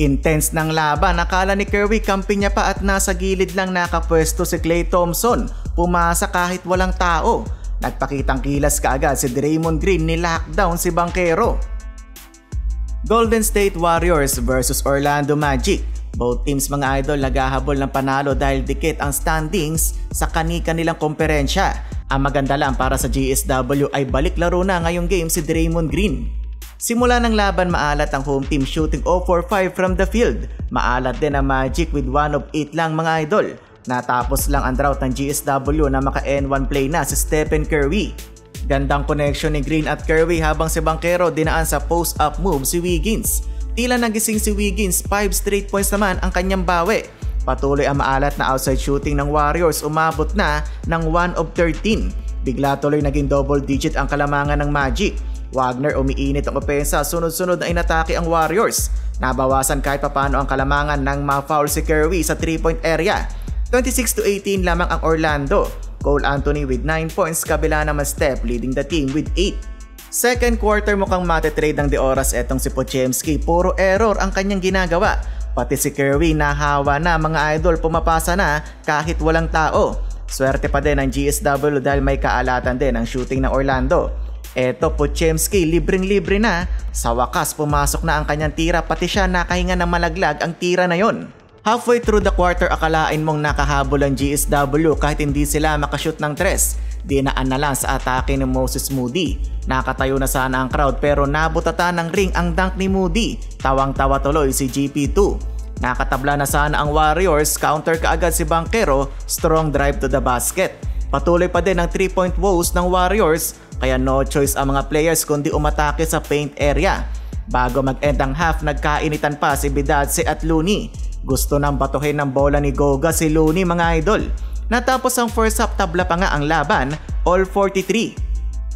Intense ng laban, akala ni Curry kampi niya pa at nasa gilid lang nakapwesto si Klay Thompson. Pumasa kahit walang tao. Nagpakitang kilas kaagad si Draymond Green, ni-lockdown si Banchero. Golden State Warriors versus Orlando Magic. Both teams mga idol naghahabol ng panalo dahil dikit ang standings sa kani-kanilang komperensya. Ang maganda lang para sa GSW ay balik laro na ngayong game si Draymond Green. Simula ng laban, maalat ang home team shooting 0 for 5 from the field. Maalat din ang Magic with 1 of 8 lang mga idol. Natapos lang ang drought ng GSW na maka-N1 play na si Stephen Curry. Gandang connection ni Green at Curry habang si Banchero dinaan sa post-up move si Wiggins. Tila nagising si Wiggins, 5 straight points naman ang kanyang bawi. Patuloy ang maalat na outside shooting ng Warriors, umabot na ng 1 of 13. Bigla tuloy naging double digit ang kalamangan ng Magic. Wagner umiinit ang opensa, sunod-sunod na inatake ang Warriors. Nabawasan kahit papano ang kalamangan nang ma-foul si Curry sa 3-point area. 26-18 lamang ang Orlando. Cole Anthony with 9 points, kabila naman Steph leading the team with 8. Second quarter mukhang mate-trade ng De Oras etong si Podziemski. Puro error ang kanyang ginagawa. Pati si Curry nahawa na mga idol, pumapasa na kahit walang tao. Swerte pa din ang GSW dahil may kaalatan din ang shooting ng Orlando. Eto Podziemski, libreng-libre na. Sa wakas pumasok na ang kanyang tira, pati siya nakahinga ng malaglag ang tira na yon. Halfway through the quarter, akalain mong nakahabol ang GSW kahit hindi sila makashoot ng tres. Dinaan na lang sa atake ni Moses Moody. Nakatayo na sana ang crowd pero nabutatan ng ring ang dunk ni Moody. Tawang-tawa tuloy si GP2. Nakatabla na sana ang Warriors, counter kaagad si Banchero, strong drive to the basket. Patuloy pa din ang 3-point woes ng Warriors, kaya no choice ang mga players kundi umatake sa paint area. Bago mag-end ang half, nagkainitan pa si Bidadse at Looney. Gusto nang batuhin ng bola ni Goga si Looney mga idol. Natapos ang first half, tabla pa nga ang laban, all 43.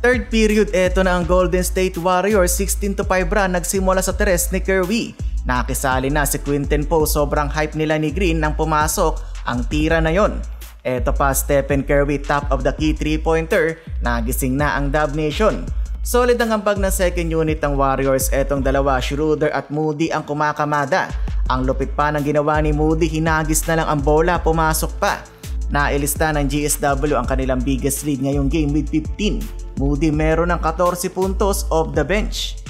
Third period, eto na ang Golden State Warriors, 16-5 run, nagsimula sa tres ni Curry. Nakisali na si Quinton Poe, sobrang hype nila ni Green nang pumasok ang tira na yon. Eto pa Stephen Curry, top of the key 3-pointer, nagising na ang Dub Nation. Solid ang ambag ng second unit ng Warriors, etong dalawa, Schroeder at Moody ang kumakamada. Ang lupit pa ng ginawa ni Moody, hinagis na lang ang bola, pumasok pa. Nailista ng GSW ang kanilang biggest lead ngayong game with 15. Moody meron ng 14 puntos off the bench.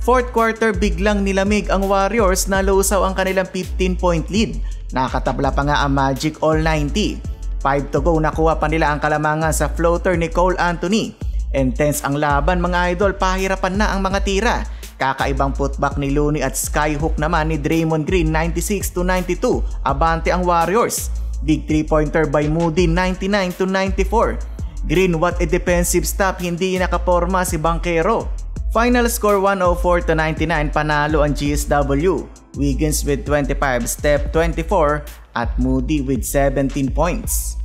Fourth quarter, biglang nilamig ang Warriors, nalusaw ang kanilang 15-point lead. Nakatabla pa nga ang Magic all 90. 5 to go, nakuha pa nila ang kalamangan sa floater ni Cole Anthony. Intense ang laban mga idol, pahirapan na ang mga tira. Kakaibang putback ni Looney at skyhook naman ni Draymond Green, 96-92. Abante ang Warriors. Big 3-pointer by Moody, 99-94. Green, what a defensive stop, hindi nakaporma si Banchero. Final score 104-99, panalo ang GSW. Wiggins with 25, Steph 24 at Moody with 17 points.